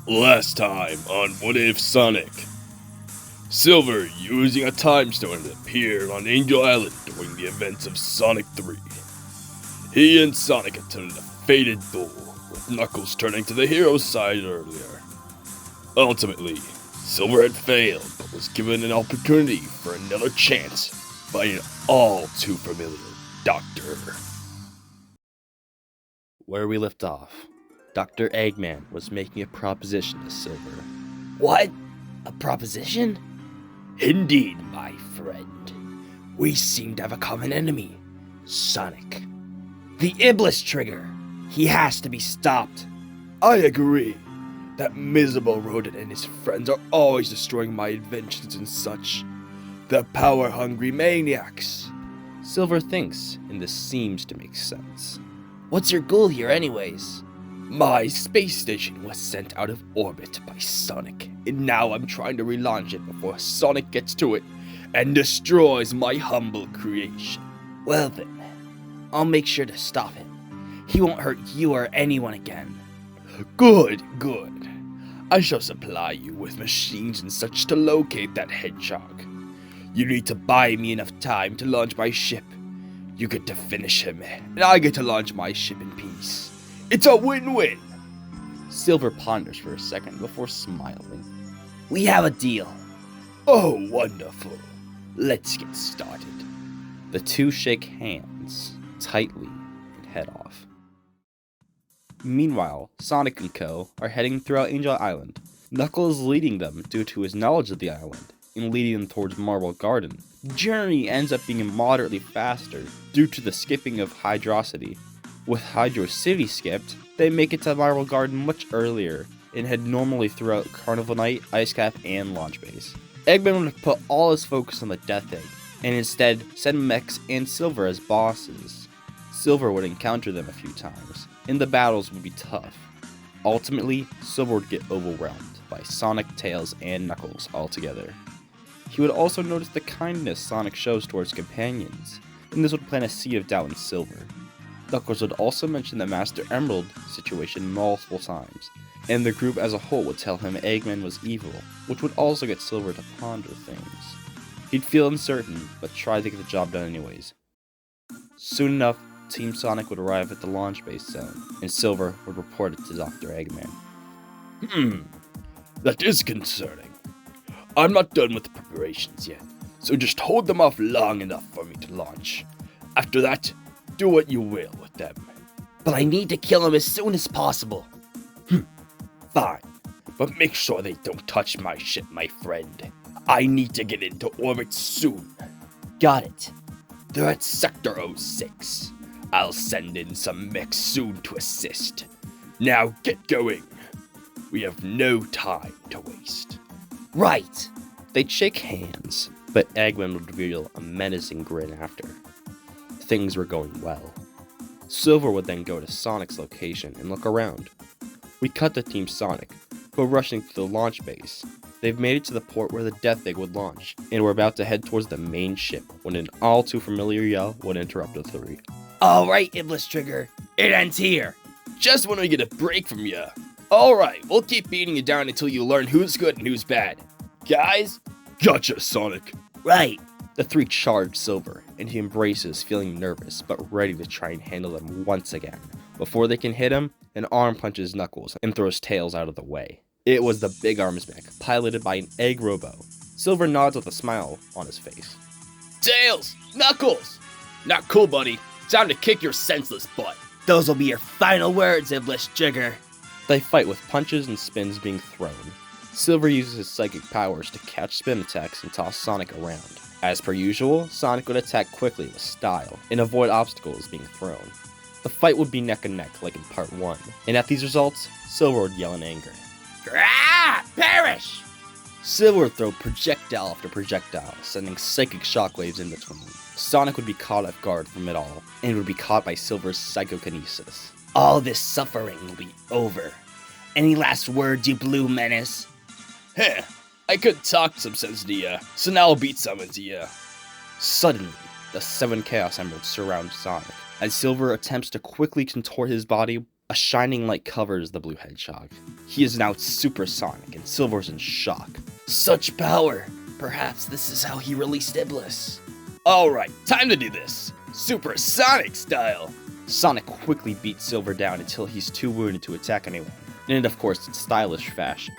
Last time on What If Sonic. Silver, using a time stone, appeared on Angel Island during the events of Sonic 3. He and Sonic attended a fated duel, with Knuckles turning to the hero's side earlier. Ultimately, Silver had failed, but was given an opportunity for another chance by an all-too-familiar doctor. Where we left off, Dr. Eggman was making a proposition to Silver. What? A proposition? Indeed, My friend, we seem to have a common enemy, Sonic. The Iblis Trigger. He has to be stopped. I agree. That miserable rodent and his friends are always destroying my inventions and such. They're power-hungry maniacs. Silver thinks, and this seems to make sense. What's your goal here anyways? My space station was sent out of orbit by Sonic, and now I'm trying to relaunch it before Sonic gets to it and destroys my humble creation. Well then, I'll make sure to stop him. He won't hurt you or anyone again. Good. I shall supply you with machines and such to locate that hedgehog. You need to buy me enough time to launch my ship. You get to finish him, and I get to launch my ship in peace. It's a win-win! Silver ponders for a second before smiling. We have a deal. Oh, wonderful. Let's get started. The two shake hands tightly and head off. Meanwhile, Sonic and Co. are heading throughout Angel Island. Knuckles is leading them due to his knowledge of the island, and leading them towards Marble Garden. The journey ends up being moderately faster due to the skipping of Hydrocity. With Hydro City skipped, they make it to Marble Garden much earlier and head normally throughout Carnival Night, Ice Cap, and Launch Base. Eggman would put all his focus on the Death Egg, and instead send Mechs and Silver as bosses. Silver would encounter them a few times, and the battles would be tough. Ultimately, Silver would get overwhelmed by Sonic, Tails, and Knuckles altogether. He would also notice the kindness Sonic shows towards companions, and this would plant a seed of doubt in Silver. Knuckles would also mention the Master Emerald situation multiple times, and the group as a whole would tell him Eggman was evil, which would also get Silver to ponder things. He'd feel uncertain, but try to get the job done anyways. Soon enough, Team Sonic would arrive at the launch base zone, and Silver would report it to Dr. Eggman. That is concerning. I'm not done with the preparations yet, so just hold them off long enough for me to launch. After that, do what you will with them. But I need to kill him as soon as possible. Fine, but make sure they don't touch my ship, my friend. I need to get into orbit soon. Got it. They're at Sector 06. I'll send in some mechs soon to assist. Now get going. We have no time to waste. Right. They'd shake hands, but Eggman would reveal a menacing grin after. Things were going well. Silver would then go to Sonic's location and look around. We cut to Team Sonic, who are rushing to the launch base. They've made it to the port where the Death Egg would launch, and were about to head towards the main ship when an all-too-familiar yell would interrupt the three. Alright, Iblis Trigger. It ends here. Just when we get a break from ya. Alright, we'll keep beating you down until you learn who's good and who's bad. Guys? Gotcha, Sonic. Right. The three charge Silver, and he embraces, feeling nervous but ready to try and handle them once again. Before they can hit him, an arm punches Knuckles and throws Tails out of the way. It was the Big Arms mech, piloted by an Egg Robo. Silver nods with a smile on his face. Tails! Knuckles! Not cool, buddy. Time to kick your senseless butt. Those will be your final words, Iblis Trigger. They fight with punches and spins being thrown. Silver uses his psychic powers to catch spin attacks and toss Sonic around. As per usual, Sonic would attack quickly with style and avoid obstacles being thrown. The fight would be neck and neck like in part 1, and at these results, Silver would yell in anger. Ah! Perish! Silver would throw projectile after projectile, sending psychic shockwaves in between. Sonic would be caught off guard from it all, and would be caught by Silver's psychokinesis. All this suffering will be over. Any last words, you blue menace? Heh, I could talk some sense to ya, so now I'll beat some into ya. Suddenly, the 7 Chaos Emeralds surround Sonic. As Silver attempts to quickly contort his body, A shining light covers the blue hedgehog. He is now supersonic, and Silver's in shock. Such power! Perhaps this is how he released Iblis. Alright, time to do this. Supersonic style. Sonic quickly beats Silver down until he's too wounded to attack anyone, and of course in stylish fashion.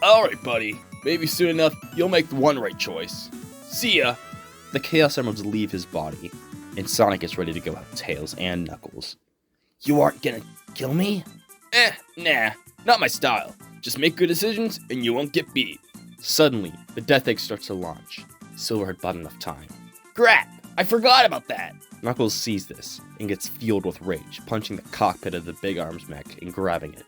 Alright, buddy. Maybe soon enough, you'll make the one right choice. See ya. The Chaos Emeralds leave his body, and Sonic is ready to go out Tails and Knuckles. You aren't gonna kill me? Nah. Not my style. Just make good decisions, and you won't get beat. Suddenly, the Death Egg starts to launch. Silver had bought enough time. Crap! I forgot about that! Knuckles sees this, and gets fueled with rage, punching the cockpit of the Big Arms mech and grabbing it.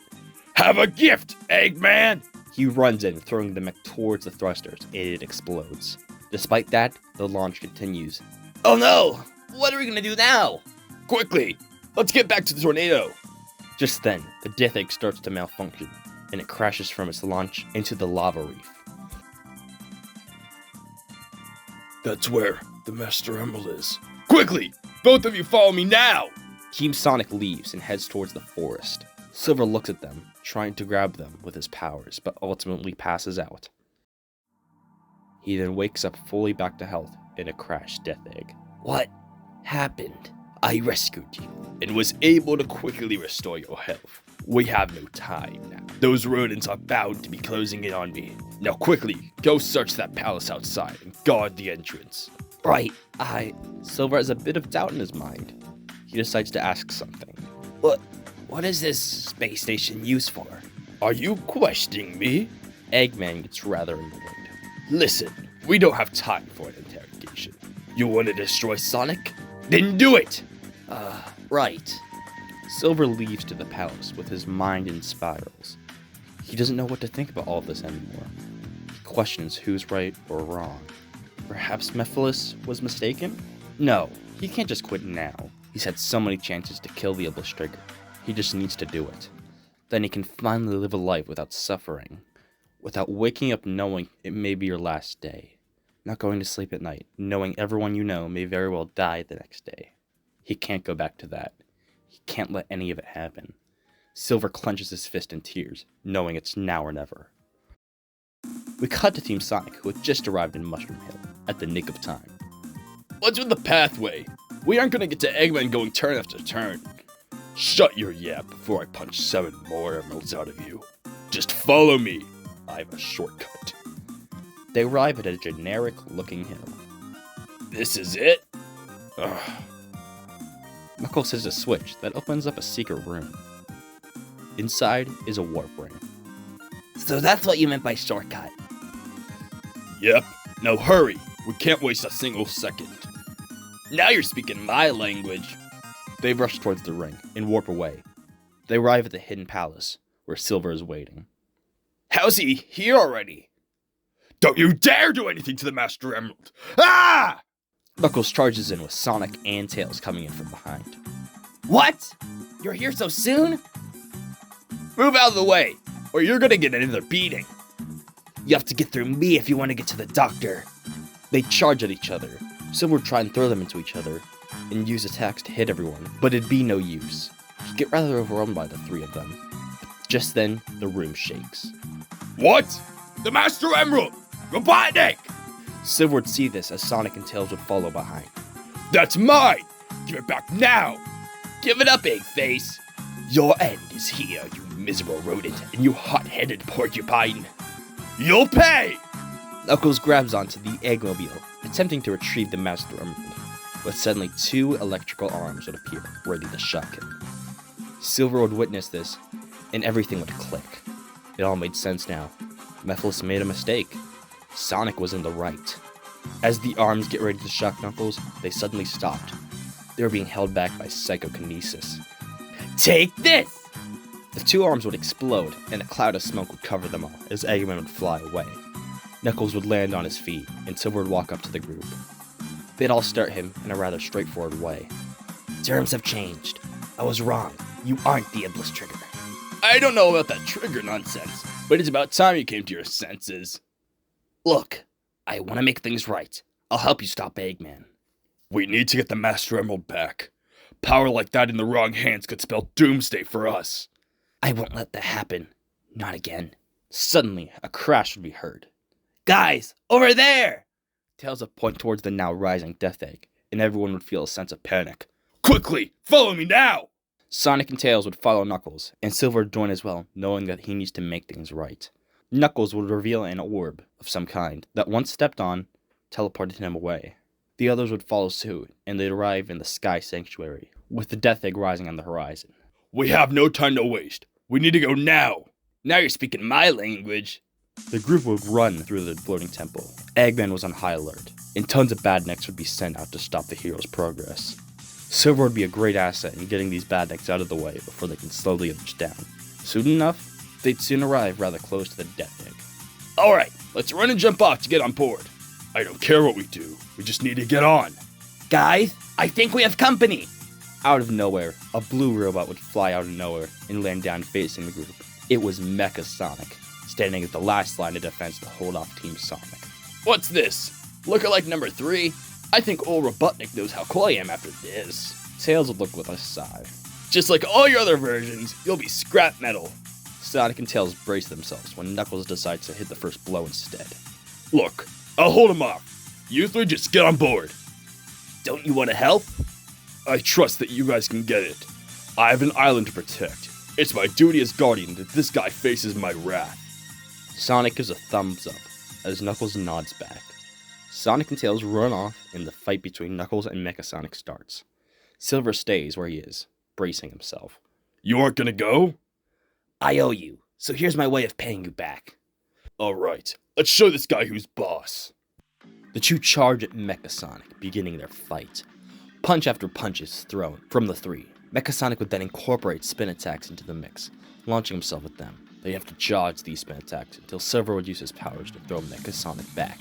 Have a gift, Eggman! He runs in, throwing the mech towards the thrusters, and it explodes. Despite that, the launch continues. Oh no! What are we gonna do now? Quickly! Let's get back to the tornado! Just then, the Death Egg starts to malfunction, and it crashes from its launch into the lava reef. That's where the Master Emerald is. Quickly! Both of you follow me now! Team Sonic leaves and heads towards the forest. Silver looks at them, trying to grab them with his powers, but ultimately passes out. He then wakes up fully back to health in a crashed Death Egg. What happened? I rescued you. And was able to quickly restore your health. We have no time now. Those rodents are bound to be closing in on me. Now quickly, go search that palace outside and guard the entrance. Right, Silver has a bit of doubt in his mind. He decides to ask something. What is this space station used for? Are you questioning me? Eggman gets rather annoyed. Listen, we don't have time for an interrogation. You want to destroy Sonic? Then do it! Right. Silver leaves to the palace with his mind in spirals. He doesn't know what to think about all this anymore. He questions who's right or wrong. Perhaps Mephiles was mistaken? No, he can't just quit now. He's had so many chances to kill the Iblis Trigger. He just needs to do it. Then he can finally live a life without suffering. Without waking up knowing it may be your last day. Not going to sleep at night, knowing everyone you know may very well die the next day. He can't go back to that. He can't let any of it happen. Silver clenches his fist in tears, knowing it's now or never. We cut to Team Sonic, who had just arrived in Mushroom Hill, at the nick of time. What's with the pathway? We aren't gonna get to Eggman going turn after turn. Shut your yap before I punch 7 more emeralds out of you. Just follow me. I have a shortcut. They arrive at a generic-looking hill. This is it? Ugh. Knuckles hits a switch that opens up a secret room. Inside is a warp ring. So that's what you meant by shortcut. Yep. Now hurry. We can't waste a single second. Now you're speaking my language. They rush towards the ring and warp away. They arrive at the hidden palace, where Silver is waiting. How's he here already? Don't you dare do anything to the Master Emerald! Ah! Knuckles charges in with Sonic and Tails coming in from behind. What? You're here so soon? Move out of the way, or you're gonna get another beating. You have to get through me if you want to get to the doctor. They charge at each other. Silver would try and throw them into each other, and use attacks to hit everyone, but it'd be no use. He'd get rather overwhelmed by the 3 of them. Just then, the room shakes. What? The Master Emerald! Robotnik! Silver would see this as Sonic and Tails would follow behind. That's mine! Give it back now! Give it up, Eggface! Your end is here, you miserable rodent, and you hot-headed porcupine! You'll pay! Knuckles grabs onto the Eggmobile, attempting to retrieve the Master Emerald, but suddenly 2 electrical arms would appear, ready to shock him. Silver would witness this, and everything would click. It all made sense now. Mephiles made a mistake. Sonic was in the right. As the arms get ready to shock Knuckles, they suddenly stopped. They were being held back by psychokinesis. Take this! The 2 arms would explode, and a cloud of smoke would cover them all as Eggman would fly away. Knuckles would land on his feet, and Silver would walk up to the group. They'd all start him in a rather straightforward way. Terms have changed. I was wrong. You aren't the Iblis Trigger. I don't know about that trigger nonsense, but it's about time you came to your senses. Look, I want to make things right. I'll help you stop Eggman. We need to get the Master Emerald back. Power like that in the wrong hands could spell doomsday for us. I won't let that happen. Not again. Suddenly, a crash would be heard. Guys, over there! Tails would point towards the now rising Death Egg, and everyone would feel a sense of panic. Quickly, follow me now! Sonic and Tails would follow Knuckles, and Silver would join as well, knowing that he needs to make things right. Knuckles would reveal an orb of some kind that once stepped on, teleported him away. The others would follow suit, and they'd arrive in the Sky Sanctuary, with the Death Egg rising on the horizon. We have no time to waste. We need to go now. Now you're speaking my language. The group would run through the floating temple. Eggman was on high alert, and tons of badniks would be sent out to stop the hero's progress. Silver would be a great asset in getting these badniks out of the way before they can slow the others down. Soon enough, they'd soon arrive rather close to the Death Egg. Alright, let's run and jump off to get on board. I don't care what we do, we just need to get on. Guys, I think we have company. Out of nowhere, a blue robot would fly out of nowhere and land down facing the group. It was Mecha Sonic, standing at the last line of defense to hold off Team Sonic. What's this? Lookalike number 3? I think old Robotnik knows how cool I am after this. Tails would look with a sigh. Just like all your other versions, you'll be scrap metal. Sonic and Tails brace themselves when Knuckles decides to hit the first blow instead. Look, I'll hold him off. You three just get on board. Don't you want to help? I trust that you guys can get it. I have an island to protect. It's my duty as guardian that this guy faces my wrath. Sonic gives a thumbs up as Knuckles nods back. Sonic and Tails run off and the fight between Knuckles and Mecha Sonic starts. Silver stays where he is, bracing himself. You aren't gonna go? I owe you, so here's my way of paying you back. Alright, let's show this guy who's boss. The two charge at Mecha Sonic, beginning their fight. Punch after punch is thrown from the three. Mecha Sonic would then incorporate spin attacks into the mix, launching himself at them. They have to dodge these spin attacks until Silver would use his powers to throw Mecha Sonic back.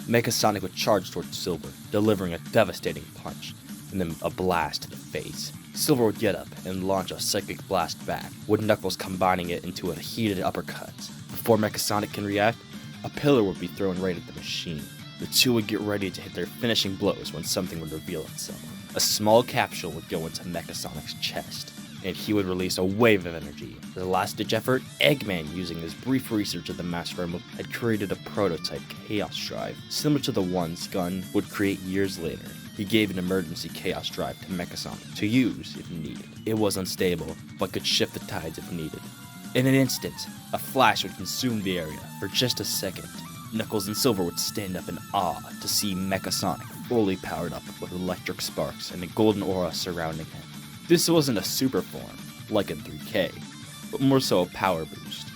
Mecha Sonic would charge towards Silver, delivering a devastating punch, and then a blast to the face. Silver would get up and launch a psychic blast back, with Knuckles combining it into a heated uppercut. Before Mecha Sonic can react, a pillar would be thrown right at the machine. The two would get ready to hit their finishing blows when something would reveal itself. A small capsule would go into Mecha Sonic's chest, and he would release a wave of energy. As a last-ditch effort, Eggman, using his brief research of the Master Emerald, had created a prototype Chaos Drive, similar to the ones Gun would create years later. He gave an emergency Chaos Drive to Mecha Sonic to use if needed. It was unstable, but could shift the tides if needed. In an instant, a flash would consume the area for just a second. Knuckles and Silver would stand up in awe to see Mecha Sonic fully powered up with electric sparks and a golden aura surrounding him. This wasn't a super form, like in 3K, but more so a power boost.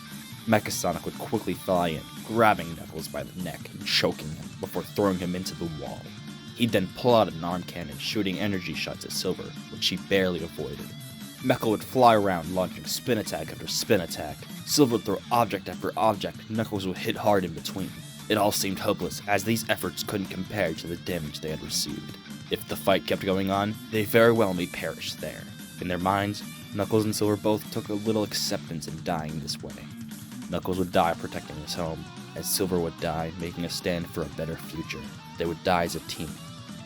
Mecha Sonic would quickly fly in, grabbing Knuckles by the neck and choking him before throwing him into the wall. He'd then pull out an arm cannon, shooting energy shots at Silver, which he barely avoided. Mecha would fly around, launching spin attack after spin attack. Silver would throw object after object, Knuckles would hit hard in between. It all seemed hopeless, as these efforts couldn't compare to the damage they had received. If the fight kept going on, they very well may perish there. In their minds, Knuckles and Silver both took a little acceptance in dying this way. Knuckles would die protecting his home, as Silver would die making a stand for a better future. They would die as a team.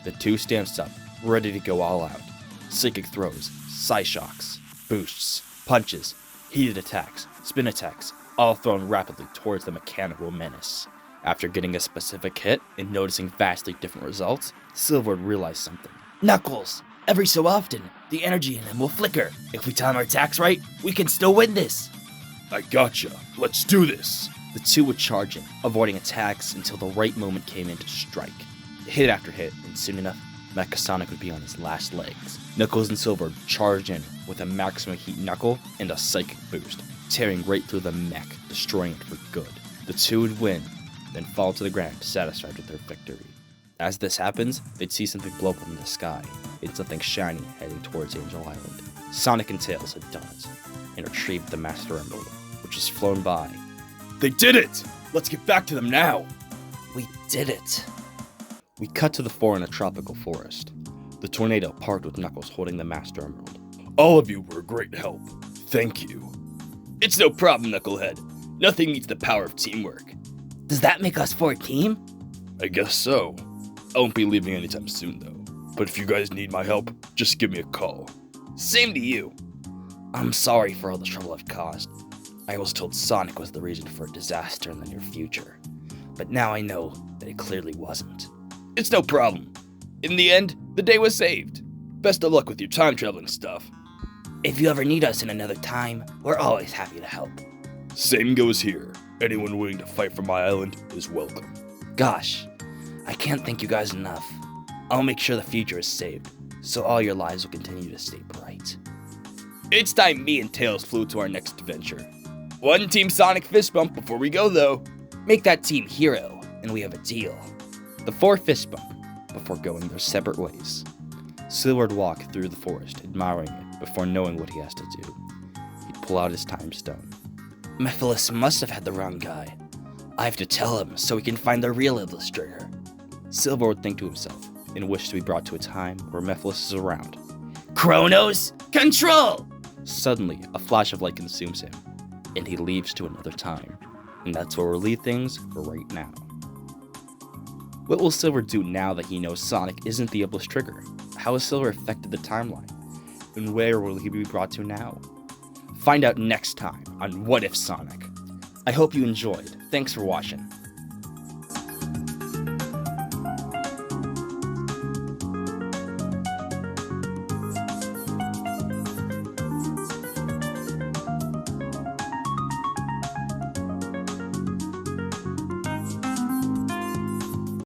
The two stand up, ready to go all out. Psychic throws, Psyshocks, boosts, punches, heated attacks, spin attacks, all thrown rapidly towards the mechanical menace. After getting a specific hit and noticing vastly different results, Silver would realize something. Knuckles! Every so often, the energy in him will flicker. If we time our attacks right, we can still win this. I gotcha. Let's do this. The two would charge in, avoiding attacks until the right moment came in to strike. Hit after hit, and soon enough, Mecha Sonic would be on his last legs. Knuckles and Silver charged in with a maximum heat knuckle and a psychic boost, tearing right through the mech, destroying it for good. The two would win, then fall to the ground, satisfied with their victory. As this happens, they'd see something blow up in the sky, and something shiny heading towards Angel Island. Sonic and Tails had done it, and retrieved the Master Emerald, which has flown by. They did it! Let's get back to them now! We did it. We cut to the fore in a tropical forest. The tornado parked with Knuckles holding the Master Emerald. All of you were a great help. Thank you. It's no problem, Knucklehead. Nothing beats the power of teamwork. Does that make us for a team? I guess so. I won't be leaving anytime soon, though. But if you guys need my help, just give me a call. Same to you. I'm sorry for all the trouble I've caused. I was told Sonic was the reason for a disaster in the near future, but now I know that it clearly wasn't. It's no problem. In the end, the day was saved. Best of luck with your time traveling stuff. If you ever need us in another time, we're always happy to help. Same goes here. Anyone willing to fight for my island is welcome. Gosh, I can't thank you guys enough. I'll make sure the future is saved, so all your lives will continue to stay bright. It's time me and Tails flew to our next adventure. One Team Sonic fist bump before we go, though. Make that team hero, and we have a deal. The four fist bump before going their separate ways. Silver would walk through the forest, admiring it before knowing what he has to do. He'd pull out his time stone. Mephiles must have had the wrong guy. I have to tell him so we can find the real illustrator. Silver would think to himself and wish to be brought to a time where Mephiles is around. Kronos, control! Suddenly, a flash of light consumes him, and he leaves to another time. And that's where we'll leave things for right now. What will Silver do now that he knows Sonic isn't the Iblis Trigger? How has Silver affected the timeline? And where will he be brought to now? Find out next time on What If Sonic. I hope you enjoyed. Thanks for watching.